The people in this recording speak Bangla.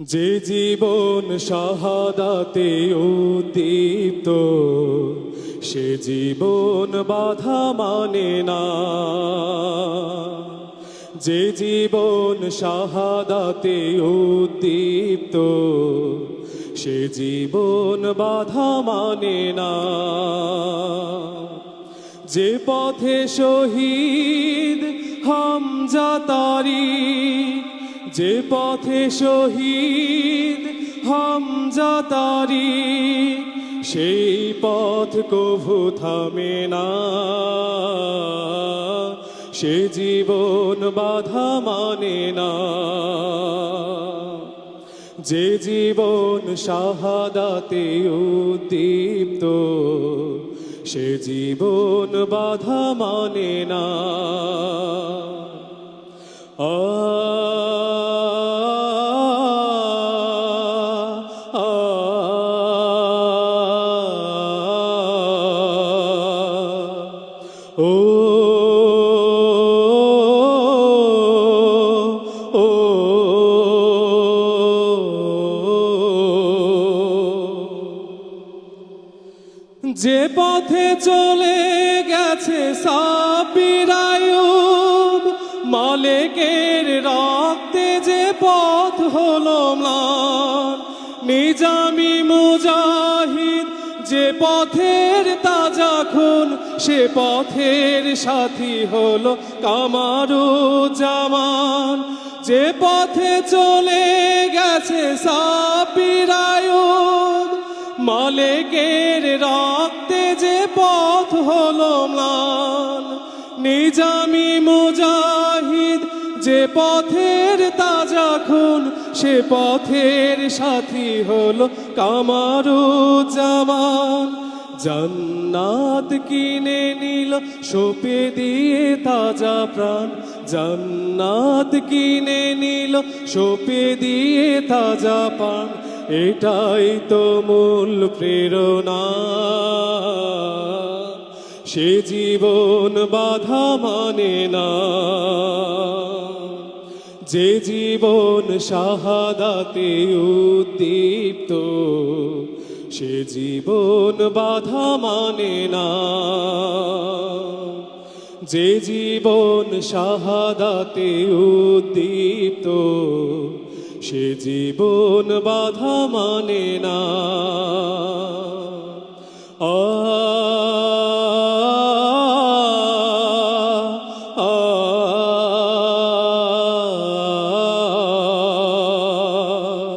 যে জীবন শাহাদাতে উদ্দীপ্ত, সে জীবন বাধা মানে না। যে জীবন শাহাদাতে উদ্দীপ্ত, সে জীবন বাধা মানে না। যে পথে শহীদ হামজা তারিক, যে পথে শহীদ হামজা তারিক, সেই পথ কভু থামে না। সে জীবন বাধা মানে না। যে জীবন শাহাদাতে উদ্দীপ্ত, সে জীবন বাধা মানে না। যে পথে চলে গেছে সাব্বির আইয়ুব, মালিকের রক্তে যে পথ হলো ম্লান। নিজামি মুজাহিদ যে পথের তাজা খুন, সে পথের সাথী হলো কামারুজ্জামান। যে পথে চলে গেছে সাব্বির আইয়ুব, মালিকের রক্তে যে পথ হলো ম্লান। নিজামি মুজাহিদ যে পথের তাজা খুন, সে পথের সাথী হলো কামারুজ্জামান। জান্নাত কিনে নিল সোপে দিয়ে তাজা প্রাণ, জান্নাত কিনে নিল সোপে দিয়ে তাজা প্রাণ। এটাই তো মূল প্রেরণা। সে জীবন বাধা মানে না। যে জীবন শাহাদাতে উদ্দীপ্ত, সে জীবন বাধা মানে না। যে জীবন শাহাদাতে উদ্দীপ্ত, সে জীবন বাধা মানে না।